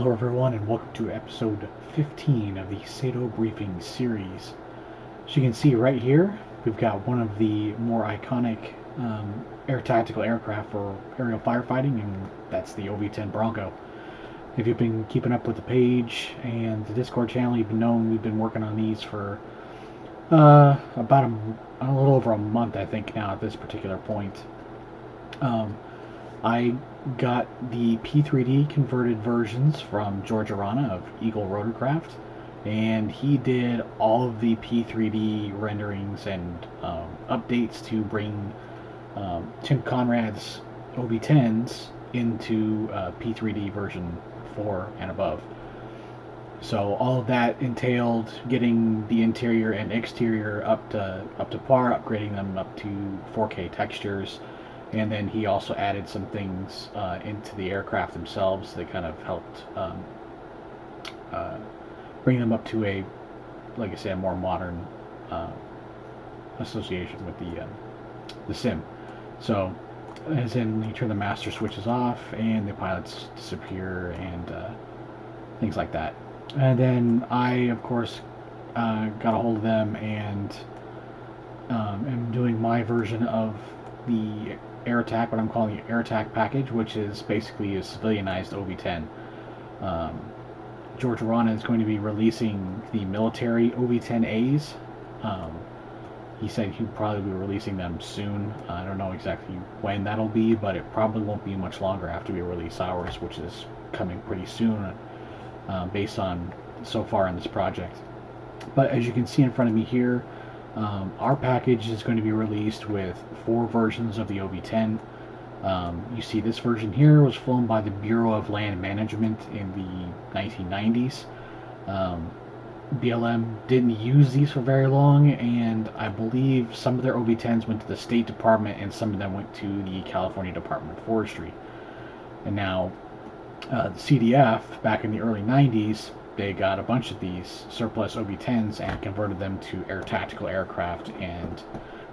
Hello everyone and welcome to episode 15 of the SATO Briefings series. As you can see right here, we've got one of the more iconic air tactical aircraft for aerial firefighting, and that's the OV-10 Bronco. If you've been keeping up with the page and the Discord channel, you've known we've been working on these for about a little over a month, I think, now at this particular point. I got the P3D converted versions from George Arana of Eagle Rotorcraft, and he did all of the P3D renderings and updates to bring Tim Conrad's OV-10s into P3D version 4 and above. So all of that entailed getting the interior and exterior up to par, upgrading them up to 4K textures. And then he also added some things into the aircraft themselves that kind of helped bring them up to a, like I said, more modern association with the sim. So, as in, you turn the master switches off and the pilots disappear and things like that. And then I, of course, got a hold of them and am doing my version of the Air Attack, what I'm calling the Air Attack package, which is basically a civilianized OV-10. George Arana is going to be releasing the military OV-10As. He said he'll probably be releasing them soon. I don't know exactly when that'll be, but it probably won't be much longer after we release ours, which is coming pretty soon, based on so far in this project. But as you can see in front of me here, our package is going to be released with 4 versions of the OV-10. You see this version here was flown by the Bureau of Land Management in the 1990s. BLM didn't use these for very long, and I believe some of their OV-10s went to the State Department and some of them went to the California Department of Forestry. And now the CDF, back in the early 90s, they got a bunch of these surplus OV-10s and converted them to air tactical aircraft and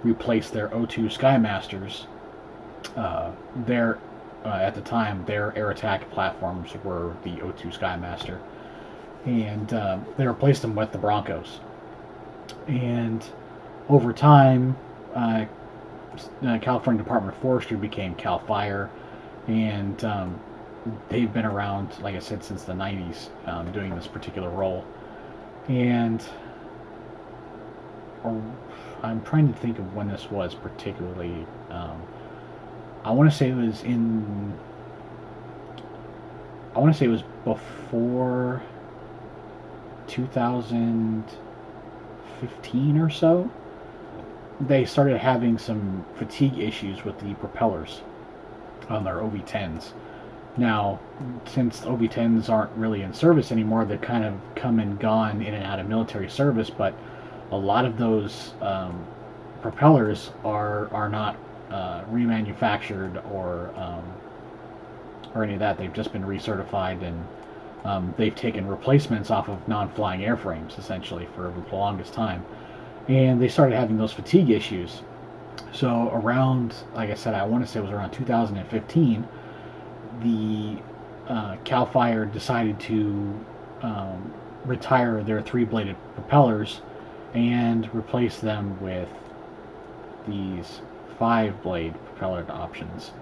replaced their O2 Skymasters. At the time, their air attack platforms were the O2 Skymaster, and they replaced them with the Broncos. And over time, California Department of Forestry became Cal Fire, and they've been around, like I said, since the 90s, doing this particular role. And I'm trying to think of when this was particularly. I want to say it was before 2015 or so. They started having some fatigue issues with the propellers on their OV-10s. Now, since OV-10s aren't really in service anymore, they've kind of come and gone in and out of military service, but a lot of those propellers are not remanufactured or any of that. They've just been recertified, and they've taken replacements off of non-flying airframes, essentially, for the longest time. And they started having those fatigue issues. So around, like I said, I want to say it was around 2015, the Cal Fire decided to retire their 3-bladed propellers and replace them with these 5-blade propeller options.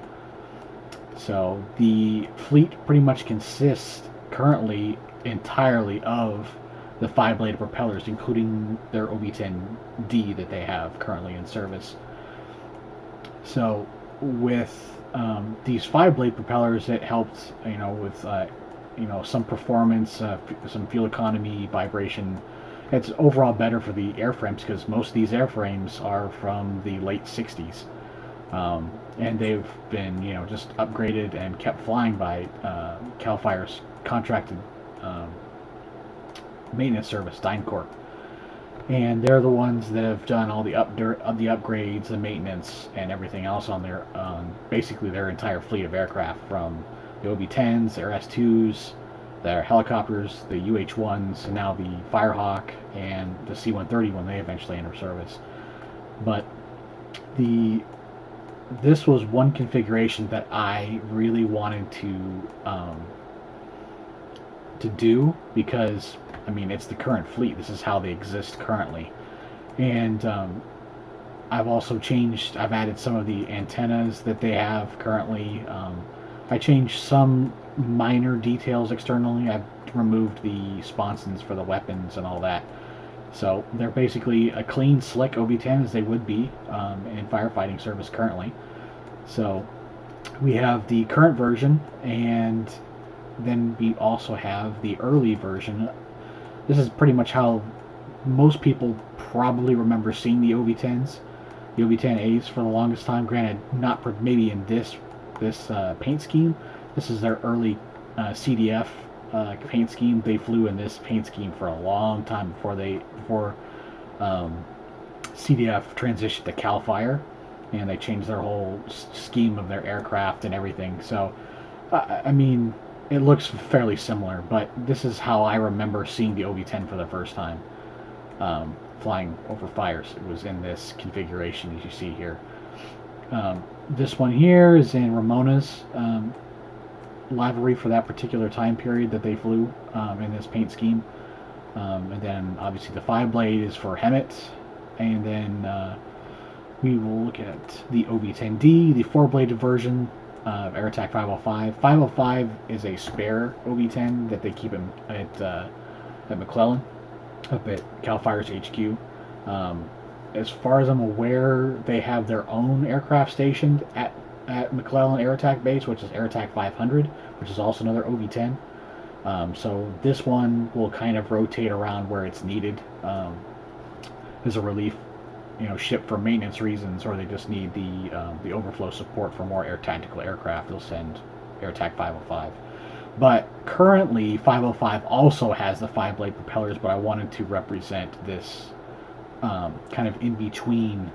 So the fleet pretty much consists currently entirely of the 5-bladed propellers, including their OV-10D that they have currently in service. So with these 5-blade propellers, it helped, with some performance, some fuel economy, vibration. It's overall better for the airframes because most of these airframes are from the late 60s, and they've been just upgraded and kept flying by Cal Fire's contracted maintenance service, DynCorp. And they're the ones that have done all the upgrades, the maintenance, and everything else on their basically their entire fleet of aircraft, from the OV-10s, their S2s, their helicopters, the UH-1s, and now the Firehawk and the C-130 when they eventually enter service. But this was one configuration that I really wanted to to do because, I mean, it's the current fleet. This is how they exist currently. And I've added some of the antennas that they have currently. I changed some minor details externally. I've removed the sponsons for the weapons and all that. So they're basically a clean, slick OV-10 as they would be in firefighting service currently. So we have the current version, and then we also have the early version. This is pretty much how most people probably remember seeing the OV-10s, the OV-10As for the longest time. Granted, not maybe in this paint scheme. This is their early CDF paint scheme. They flew in this paint scheme for a long time before CDF transitioned to Cal Fire, and they changed their whole scheme of their aircraft and everything. So, I mean, it looks fairly similar, but this is how I remember seeing the OV-10 for the first time, flying over fires. It was in this configuration as you see here. This one here is in Ramona's livery for that particular time period that they flew in this paint scheme. And then obviously the 5-blade is for Hemet. And then we will look at the OV-10D, the 4-bladed version of Air Attack 505. 505 is a spare OV-10 that they keep at McClellan, up at Cal Fire's HQ. As far as I'm aware, they have their own aircraft stationed at McClellan Air Attack Base, which is Air Attack 500, which is also another OV-10. So this one will kind of rotate around where it's needed as a relief, ship for maintenance reasons, or they just need the overflow support for more air tactical aircraft. They'll send Air Attack 505. But currently, 505 also has the 5-blade propellers, but I wanted to represent this kind of in-between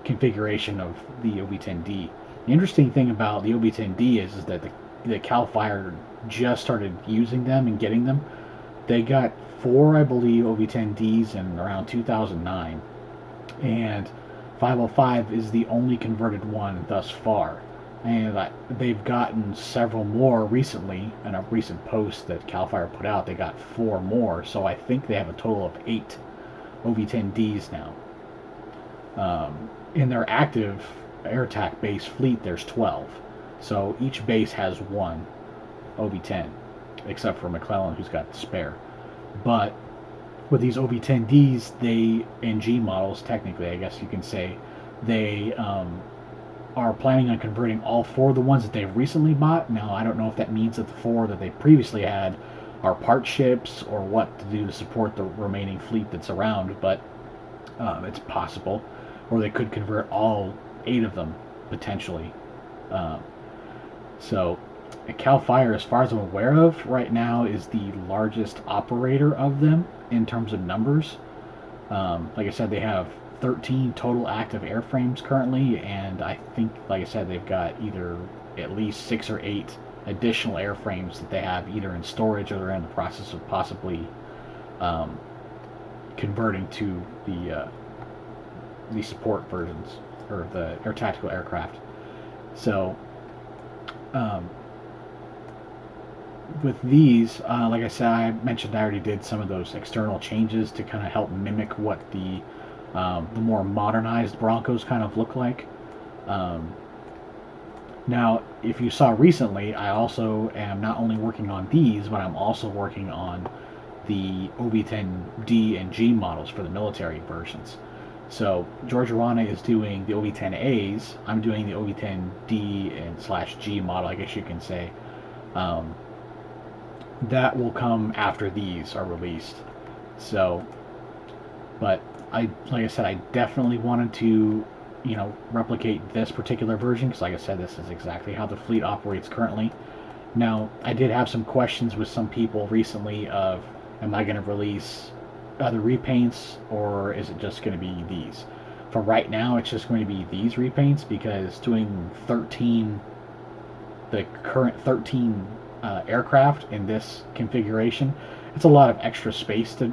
configuration of the OV-10D. The interesting thing about the OV-10D is that the Cal Fire just started using them and getting them. They got 4, I believe, OV-10Ds in around 2009, and 505 is the only converted one thus far. And they've gotten several more recently. In a recent post that Cal Fire put out, they got 4 more, so I think they have a total of 8 OV-10Ds now. In their active air attack base fleet, there's 12. So each base has 1 OV-10, except for McClellan, who's got the spare. But with these OV-10Ds, they, NG models, technically, I guess you can say, they are planning on converting all 4 of the ones that they've recently bought. Now, I don't know if that means that the 4 that they previously had are part ships or what to do to support the remaining fleet that's around, but it's possible. Or they could convert all 8 of them, potentially. So, Cal Fire, as far as I'm aware of, right now is the largest operator of them in terms of numbers. Like I said, they have 13 total active airframes currently, and I think, like I said, they've got either at least 6 or 8 additional airframes that they have either in storage or they're in the process of possibly converting to the support versions, or the air tactical aircraft. So with these, like I said, I mentioned I already did some of those external changes to kind of help mimic what the more modernized Broncos kind of look like. Now, if you saw recently, I also am not only working on these, but I'm also working on the OV-10D and G models for the military versions. So George Arana is doing the OV-10As. I'm doing the OV-10D and /G model, I guess you can say. That will come after these are released. So, but like I said, I definitely wanted to, replicate this particular version because, like I said, this is exactly how the fleet operates currently. Now, I did have some questions with some people recently of, am I going to release other repaints, or is it just going to be these? For right now, it's just going to be these repaints, because doing the current 13 aircraft in this configuration, it's a lot of extra space to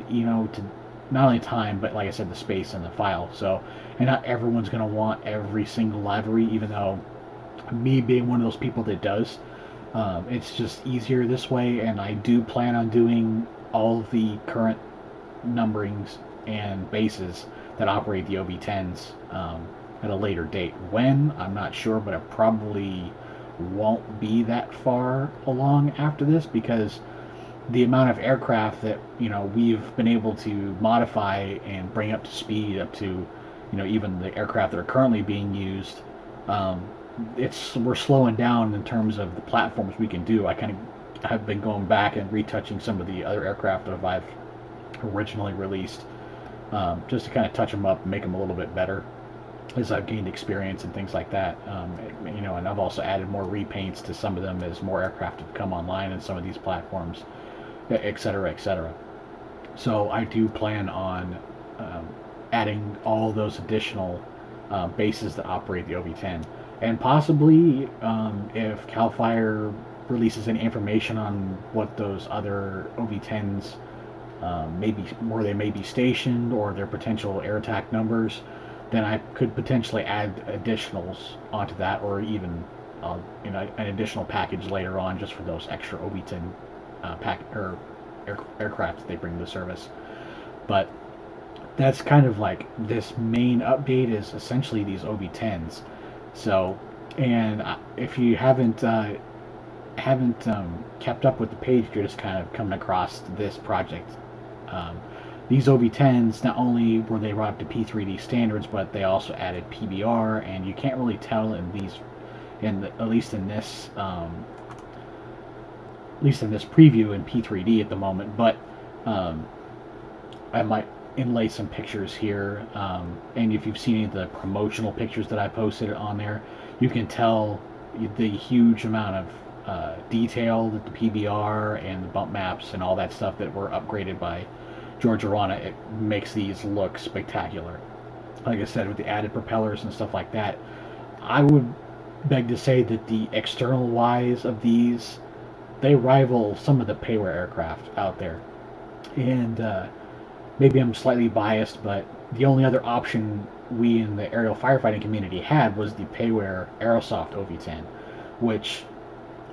not only time, but like I said, the space in the file. So, and not everyone's going to want every single livery, even though me being one of those people that does, It's just easier this way, and I do plan on doing all of the current numberings and bases that operate the OV-10s at a later date. When, I'm not sure, but it probably won't be that far along after this, because the amount of aircraft that we've been able to modify and bring up to speed, up to even the aircraft that are currently being used, um, we're slowing down in terms of the platforms we can do. I have been going back and retouching some of the other aircraft that I've originally released, just to kind of touch them up and make them a little bit better as I've gained experience and things like that. And I've also added more repaints to some of them as more aircraft have come online in some of these platforms, et cetera, et cetera. So I do plan on adding all those additional bases that operate the OV-10. And possibly, if CAL FIRE releases any information on what those other OV-10s maybe where they may be stationed or their potential air attack numbers, then I could potentially add additionals onto that, or even an additional package later on just for those extra OV-10 aircraft that they bring to service. But that's kind of like this main update is essentially these OV-10s. So, and if you haven't kept up with the page, you're just kind of coming across this project. These OV-10s, not only were they brought up to P3D standards, but they also added PBR, and you can't really tell at least in this preview in P3D at the moment. But I might inlay some pictures here, and if you've seen any of the promotional pictures that I posted on there, you can tell the huge amount of detail that the PBR and the bump maps and all that stuff that were upgraded by George Arana. It makes these look spectacular. Like I said, with the added propellers and stuff like that, I would beg to say that the external wise of these, they rival some of the payware aircraft out there. And maybe I'm slightly biased, but the only other option we in the aerial firefighting community had was the payware Aerosoft OV-10, which,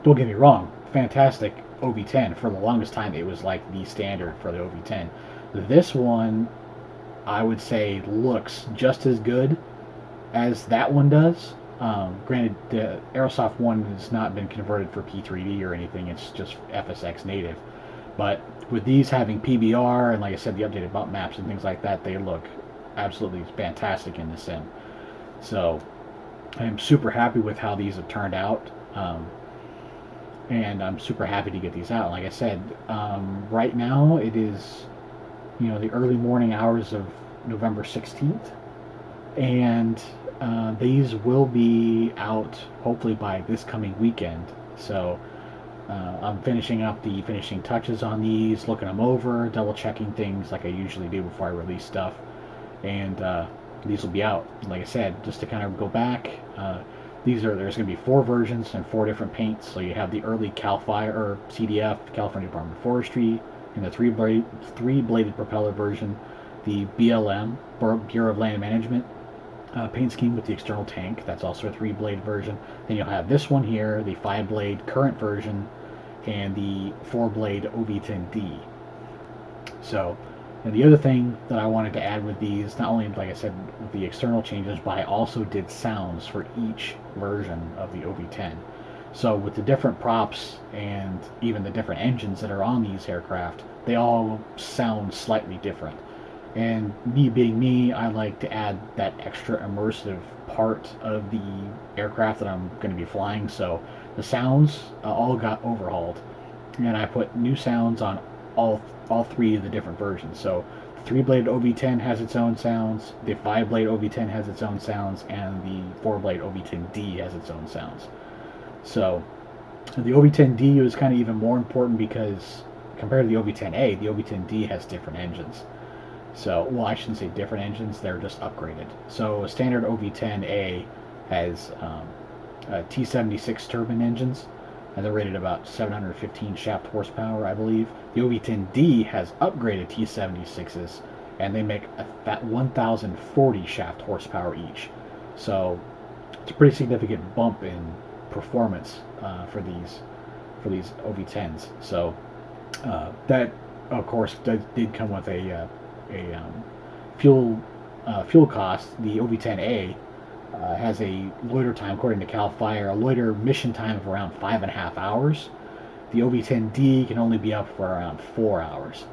don't get me wrong, fantastic OV-10. For the longest time, it was like the standard for the OV-10. This one, I would say, looks just as good as that one does. Granted, the Aerosoft one has not been converted for P3D or anything. It's just FSX native. But with these having PBR and, like I said, the updated bump maps and things like that, they look absolutely fantastic in the sim. So I'm super happy with how these have turned out. And I'm super happy to get these out. Like I said, right now it is, the early morning hours of November 16th, and these will be out hopefully by this coming weekend. So I'm finishing up the finishing touches on these, looking them over, double checking things like I usually do before I release stuff, and these will be out. Like I said, just to kind of go back, there's going to be 4 versions and 4 different paints. So you have the early CAL FIRE or CDF, California Department of Forestry, and the three-bladed propeller version, the BLM, Bureau of Land Management paint scheme with the external tank. That's also a 3-blade version. Then you'll have this one here, the 5-blade current version, and the 4-blade OV-10D. So, and the other thing that I wanted to add with these, not only, like I said, with the external changes, but I also did sounds for each version of the OV-10. So with the different props and even the different engines that are on these aircraft, they all sound slightly different. And me being me, I like to add that extra immersive part of the aircraft that I'm going to be flying. So the sounds all got overhauled, and I put new sounds on all 3 of the different versions. So the 3-bladed OV-10 has its own sounds, the 5-blade OV-10 has its own sounds, and the 4-blade OV-10D has its own sounds. So the OV-10D was kind of even more important because compared to the OV-10A, the OV-10D has different engines. So, well, I shouldn't say different engines, they're just upgraded. So a standard OV-10A has T76 turbine engines, and they're rated about 715 shaft horsepower, I believe. The OV-10D has upgraded T76s, and they make a 1,040 shaft horsepower each. So it's a pretty significant bump in performance for these. for these OV-10s. So that, of course, did come with a fuel cost. The OV-10A has a loiter time, according to Cal Fire, a loiter mission time of around 5.5 hours. The OV-10D can only be up for around 4 hours.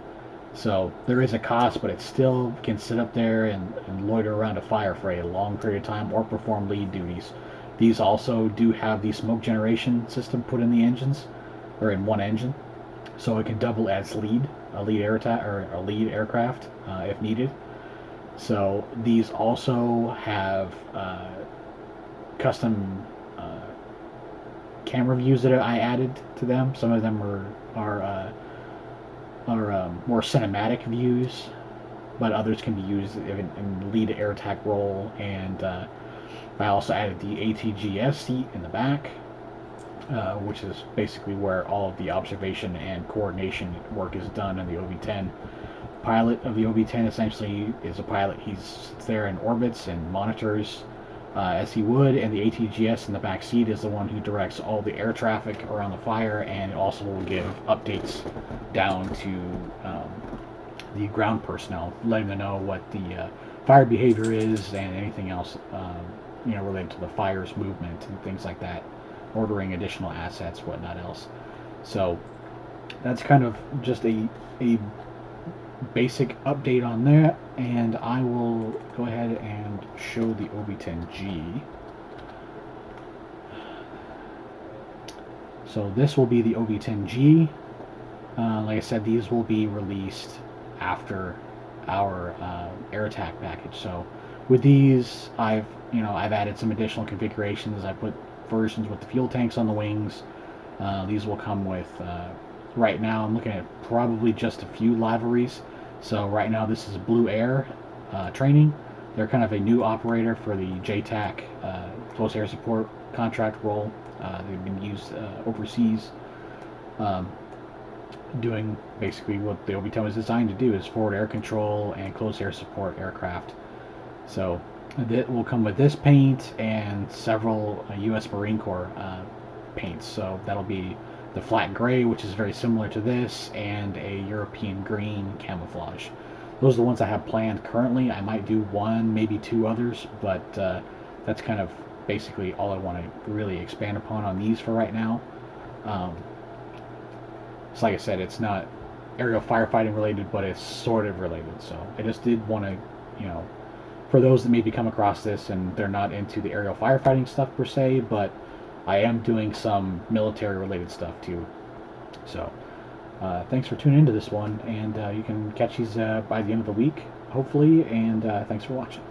So there is a cost, but it still can sit up there and loiter around a fire for a long period of time or perform lead duties. These also do have the smoke generation system put in the engines, or in one engine, so it can double as a lead aircraft if needed. So these also have custom camera views that I added to them. Some of them are more cinematic views, but others can be used in lead air attack role. And I also added the ATGS seat in the back, which is basically where all of the observation and coordination work is done in the OV-10. Pilot of the OV-10 essentially is a pilot. He's there and orbits and monitors as he would, and the ATGS in the back seat is the one who directs all the air traffic around the fire, and also will give updates down to the ground personnel, letting them know what the fire behavior is and anything else related to the fire's movement and things like that, ordering additional assets, whatnot else. So that's kind of just a basic update on that, and I will go ahead and show the OV-10G. So this will be the OV-10G. Like I said, these will be released after our air attack package. So with these, I've added some additional configurations. I put versions with the fuel tanks on the wings. These will come with right now I'm looking at probably just a few liveries. So right now this is Blue Air training. They're kind of a new operator for the JTAC close air support contract role. They've been used overseas, doing basically what the OV-10 was designed to do, is forward air control and close air support aircraft. So that will come with this paint and several U.S. Marine Corps paints. So that'll be the flat gray, which is very similar to this, and a European green camouflage. Those are the ones I have planned currently. I might do one, maybe two others, but that's kind of basically all I want to really expand upon on these for right now. So like I said, it's not aerial firefighting related, but it's sort of related. So I just did want to, for those that maybe come across this and they're not into the aerial firefighting stuff per se, but I am doing some military related stuff too. So thanks for tuning into this one, and you can catch these by the end of the week, hopefully, and thanks for watching.